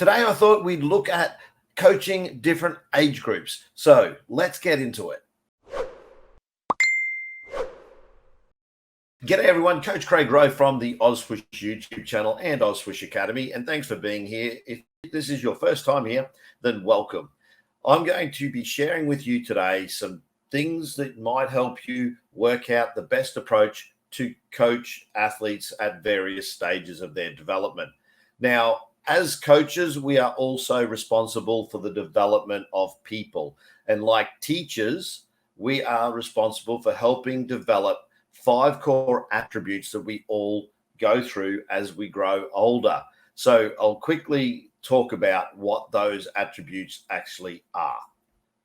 Today, I thought we'd look at coaching different age groups. So let's get into it. G'day everyone, Coach Craig Rowe from the OzSwoosh YouTube channel and OzSwoosh Academy, and thanks for being here. If this is your first time here, then welcome. I'm going to be sharing with you today some things that might help you work out the best approach to coach athletes at various stages of their development. Now, as coaches, we are also responsible for the development of people. And like teachers, we are responsible for helping develop 5 core attributes that we all go through as we grow older. So I'll quickly talk about what those attributes actually are.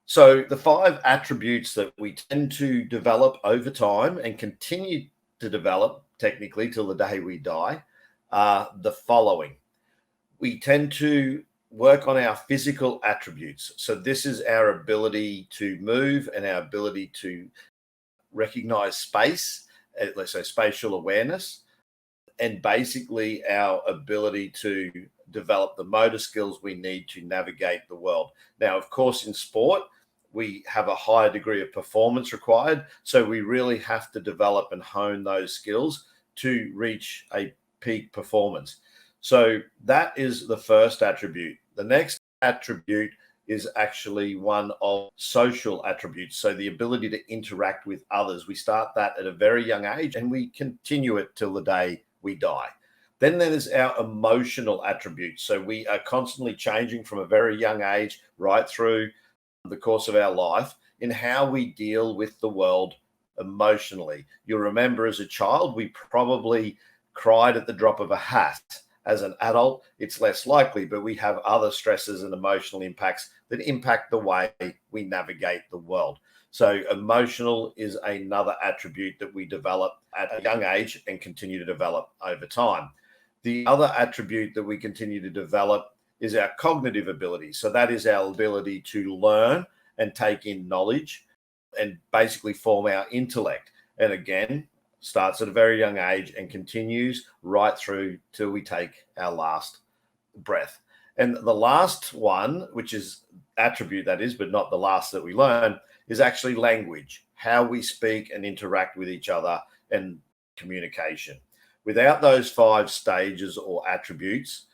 So the 5 attributes that we tend to develop over time and continue to develop technically till the day we die are the following. We tend to work on our physical attributes. So this is our ability to move and our ability to recognize space, let's say spatial awareness, and basically our ability to develop the motor skills we need to navigate the world. Now, of course, in sport, we have a higher degree of performance required. So we really have to develop and hone those skills to reach a peak performance. So that is the first attribute. The next attribute is actually one of social attributes. So the ability to interact with others. We start that at a very young age and we continue it till the day we die. Then there's our emotional attributes. So we are constantly changing from a very young age right through the course of our life in how we deal with the world emotionally. You'll remember as a child, we probably cried at the drop of a hat. As an adult, it's less likely, but we have other stresses and emotional impacts that impact the way we navigate the world. So emotional is another attribute that we develop at a young age and continue to develop over time. The other attribute that we continue to develop is our cognitive ability. So that is our ability to learn and take in knowledge and basically form our intellect. And again, starts at a very young age and continues right through till we take our last breath. And the last one, which is attribute that is, but not the last that we learn, is actually language, how we speak and interact with each other and communication. Without those 5 stages or attributes,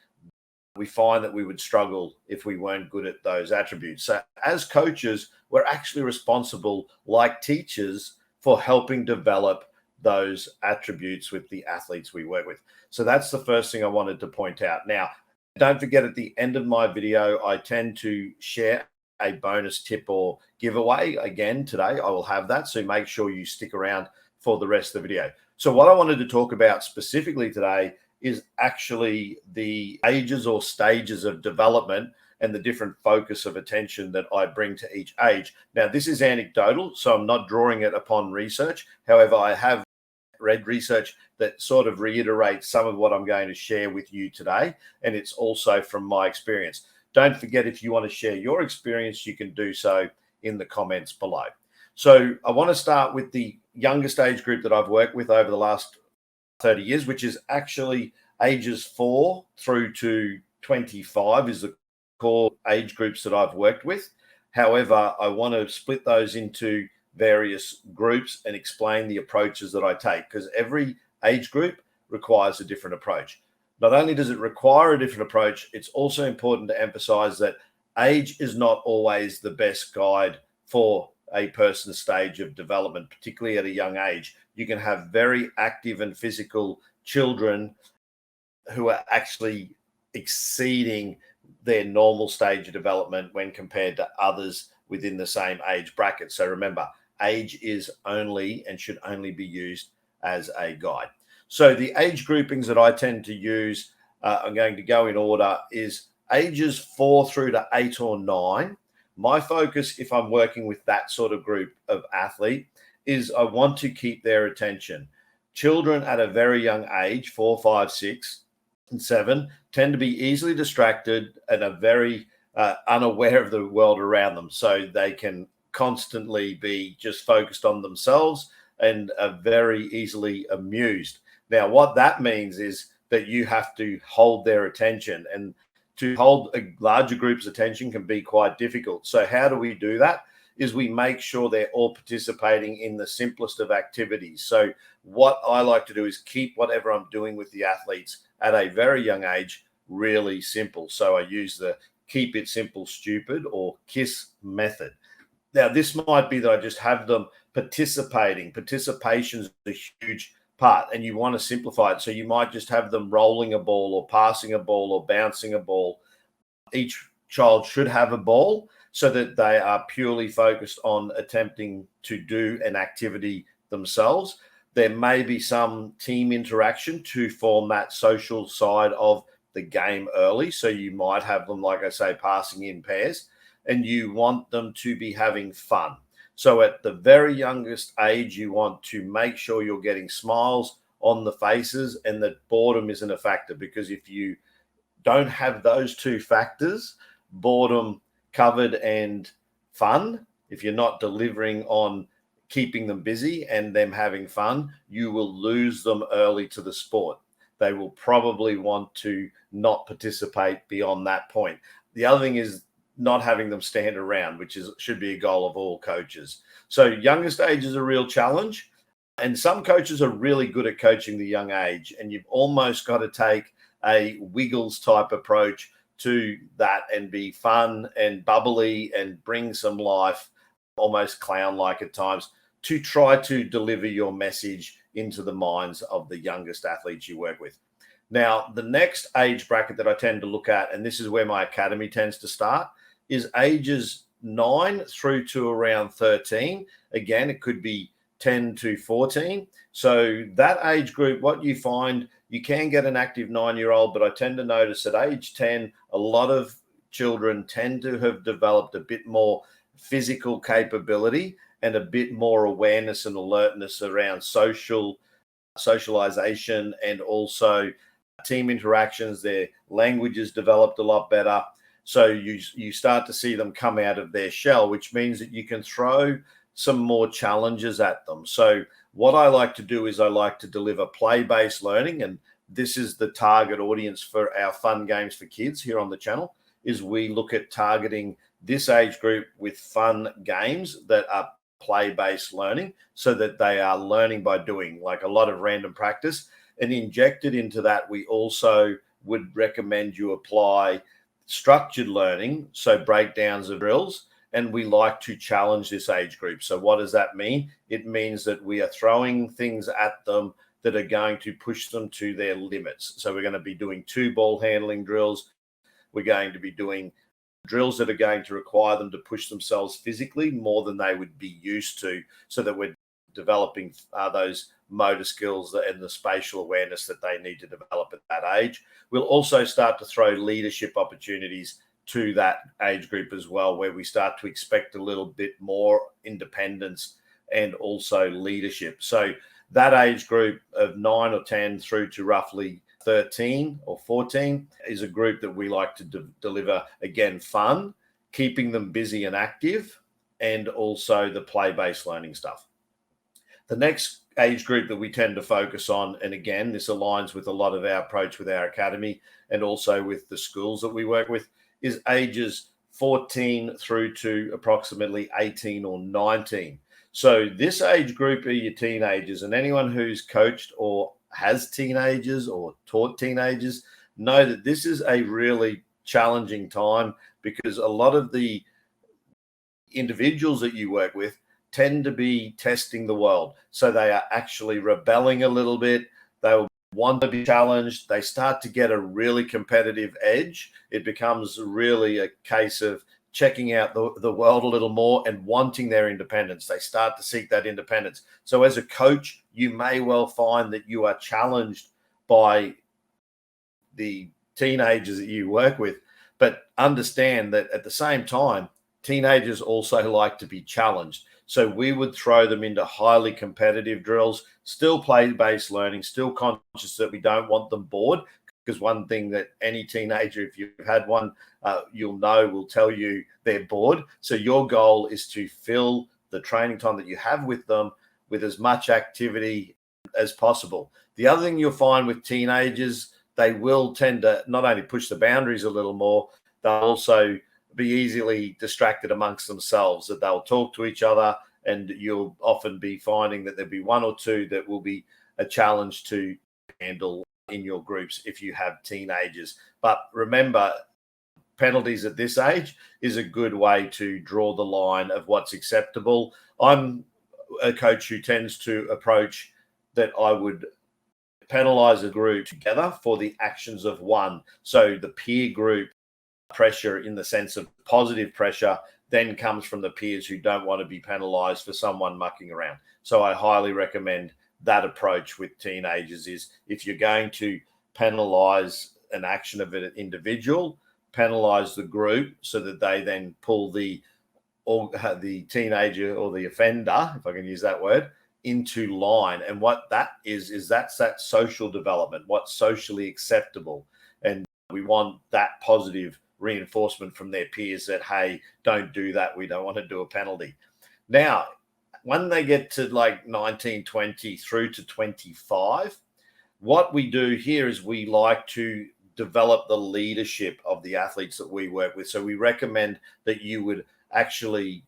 we find that we would struggle if we weren't good at those attributes. So as coaches, we're actually responsible, like teachers, for helping develop those attributes with the athletes we work with. So that's the first thing I wanted to point out. Now, don't forget at the end of my video, I tend to share a bonus tip or giveaway. Again, today I will have that. So make sure you stick around for the rest of the video. So what I wanted to talk about specifically today is actually the ages or stages of development and the different focus of attention that I bring to each age. Now, this is anecdotal, so I'm not drawing it upon research. However, I have read research that sort of reiterates some of what I'm going to share with you today, and it's also from my experience. Don't forget, if you want to share your experience, you can do so in the comments below. So I want to start with the youngest age group that I've worked with over the last 30 years, which is actually ages 4 through to 25 is the core age groups that I've worked with. However, I want to split those into various groups and explain the approaches that I take, because every age group requires a different approach. Not only does it require a different approach, it's also important to emphasize that age is not always the best guide for a person's stage of development, particularly at a young age. You can have very active and physical children who are actually exceeding their normal stage of development when compared to others within the same age bracket. So remember, age is only and should only be used as a guide. So the age groupings that I tend to use, I'm going to go in order, is ages 4 through to 8 or 9. My focus, if I'm working with that sort of group of athlete, is I want to keep their attention. Children at a very young age, 4, 5, 6, and 7, tend to be easily distracted and are very unaware of the world around them. So they can constantly be just focused on themselves and are very easily amused. Now, what that means is that you have to hold their attention. And to hold a larger group's attention can be quite difficult. So how do we do that? Is we make sure they're all participating in the simplest of activities. So what I like to do is keep whatever I'm doing with the athletes at a very young age really simple. So I use the keep it simple, stupid, or KISS method. Now, this might be that I just have them participating. Participation is a huge part, and you want to simplify it. So you might just have them rolling a ball or passing a ball or bouncing a ball. Each child should have a ball so that they are purely focused on attempting to do an activity themselves. There may be some team interaction to form that social side of the game early. So you might have them, like I say, passing in pairs, and you want them to be having fun. So at the very youngest age, you want to make sure you're getting smiles on the faces and that boredom isn't a factor, because if you don't have those two factors, boredom covered and fun, if you're not delivering on keeping them busy and them having fun, you will lose them early to the sport. They will probably want to not participate beyond that point. The other thing is not having them stand around, which should be a goal of all coaches. So youngest age is a real challenge. And some coaches are really good at coaching the young age, and you've almost got to take a Wiggles type approach to that and be fun and bubbly and bring some life, almost clown-like at times, to try to deliver your message into the minds of the youngest athletes you work with. Now, the next age bracket that I tend to look at, and this is where my academy tends to start, is ages 9 through to around 13. Again, it could be 10 to 14. So that age group, what you find, you can get an active 9-year-old, but I tend to notice at age 10, a lot of children tend to have developed a bit more physical capability and a bit more awareness and alertness around socialization and also team interactions. Their language is developed a lot better. So you start to see them come out of their shell, which means that you can throw some more challenges at them. So what I like to do is I like to deliver play-based learning, and this is the target audience for our fun games for kids here on the channel, is we look at targeting this age group with fun games that are play-based learning, so that they are learning by doing, like a lot of random practice. And injected into that, we also would recommend you apply structured learning, so breakdowns of drills, and we like to challenge this age group. So what does that mean? It means that we are throwing things at them that are going to push them to their limits. So we're going to be doing 2 ball handling drills. We're going to be doing drills that are going to require them to push themselves physically more than they would be used to, so that we're developing those motor skills and the spatial awareness that they need to develop at that age. We'll also start to throw leadership opportunities to that age group as well, where we start to expect a little bit more independence and also leadership. So that age group of 9 or 10 through to roughly 13 or 14 is a group that we like to deliver, again, fun, keeping them busy and active, and also the play-based learning stuff. The next age group that we tend to focus on, and again, this aligns with a lot of our approach with our academy and also with the schools that we work with, is ages 14 through to approximately 18 or 19. So this age group are your teenagers, and anyone who's coached or has teenagers or taught teenagers know that this is a really challenging time, because a lot of the individuals that you work with tend to be testing the world. So they are actually rebelling a little bit. They want to be challenged. They start to get a really competitive edge. It becomes really a case of checking out the world a little more and wanting their independence. They start to seek that independence. So as a coach, you may well find that you are challenged by the teenagers that you work with, but understand that at the same time, teenagers also like to be challenged. So we would throw them into highly competitive drills, still play-based learning, still conscious that we don't want them bored, because one thing that any teenager, if you've had one, you'll know, will tell you they're bored. So your goal is to fill the training time that you have with them with as much activity as possible. The other thing you'll find with teenagers, they will tend to not only push the boundaries a little more, they'll also be easily distracted amongst themselves, that they'll talk to each other, and you'll often be finding that there'll be one or two that will be a challenge to handle in your groups if you have teenagers. But remember, penalties at this age is a good way to draw the line of what's acceptable. I'm a coach who tends to approach that I would penalize a group together for the actions of one. So the peer group pressure, in the sense of positive pressure, then comes from the peers who don't want to be penalized for someone mucking around. So I highly recommend that approach with teenagers. Is if you're going to penalize an action of an individual, penalize the group so that they then pull the teenager or the offender, if I can use that word, into line. And what that is that's that social development, what's socially acceptable. And we want that positive reinforcement from their peers that, hey, don't do that. We don't want to do a penalty. Now, when they get to like 19, 20 through to 25, what we do here is we like to develop the leadership of the athletes that we work with. So we recommend that you would actually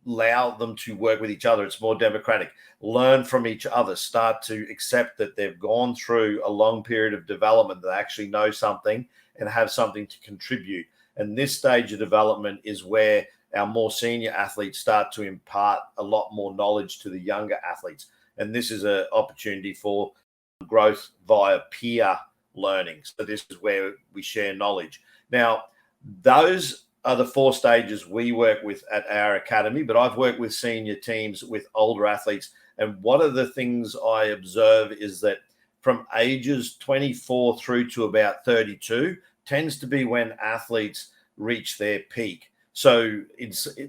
allow them to work with each other. It's more democratic. Learn from each other. Start to accept that they've gone through a long period of development, that they actually know something and have something to contribute. And this stage of development is where our more senior athletes start to impart a lot more knowledge to the younger athletes. And this is an opportunity for growth via peer learning. So this is where we share knowledge. Now, those are the 4 stages we work with at our academy, but I've worked with senior teams with older athletes. And one of the things I observe is that from ages 24 through to about 32 tends to be when athletes reach their peak. So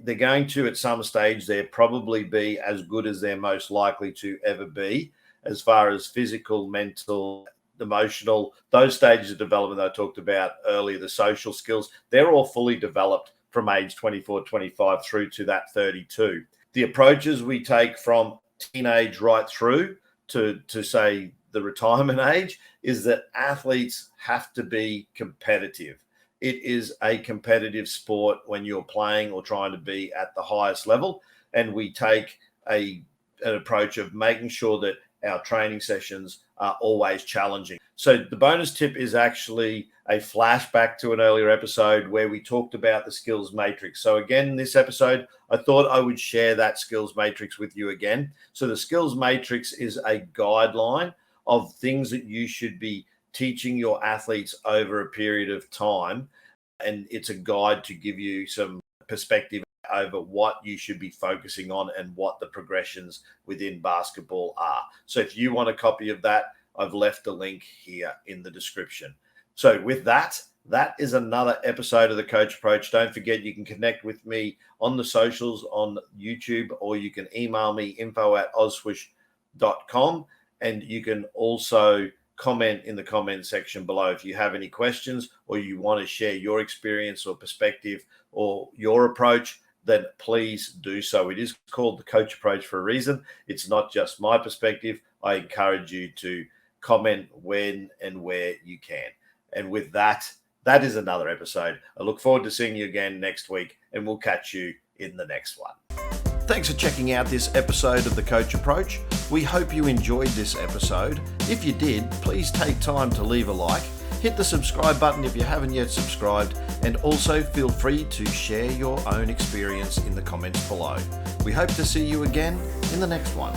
they're going to, at some stage, they'll probably be as good as they're most likely to ever be, as far as physical, mental, emotional, those stages of development that I talked about earlier, the social skills, they're all fully developed from age 24, 25 through to that 32. The approaches we take from teenage right through to say the retirement age is that athletes have to be competitive. It is a competitive sport when you're playing or trying to be at the highest level. And we take an approach of making sure that our training sessions are always challenging. So the bonus tip is actually a flashback to an earlier episode where we talked about the skills matrix. So again, in this episode, I thought I would share that skills matrix with you again. So the skills matrix is a guideline of things that you should be teaching your athletes over a period of time. And it's a guide to give you some perspective over what you should be focusing on and what the progressions within basketball are. So if you want a copy of that, I've left a link here in the description. So with that, that is another episode of the Coach Approach. Don't forget, you can connect with me on the socials on YouTube, or you can email me info@ozswoosh.com. And you can also comment in the comment section below if you have any questions or you want to share your experience or perspective or your approach. Then please do so. It is called the Coach Approach for a reason. It's not just my perspective. I encourage you to comment when and where you can. And with that, that is another episode. I look forward to seeing you again next week, and we'll catch you in the next one. Thanks for checking out this episode of the Coach Approach. We hope you enjoyed this episode. If you did, please take time to leave a like. Hit the subscribe button if you haven't yet subscribed, and also feel free to share your own experience in the comments below. We hope to see you again in the next one.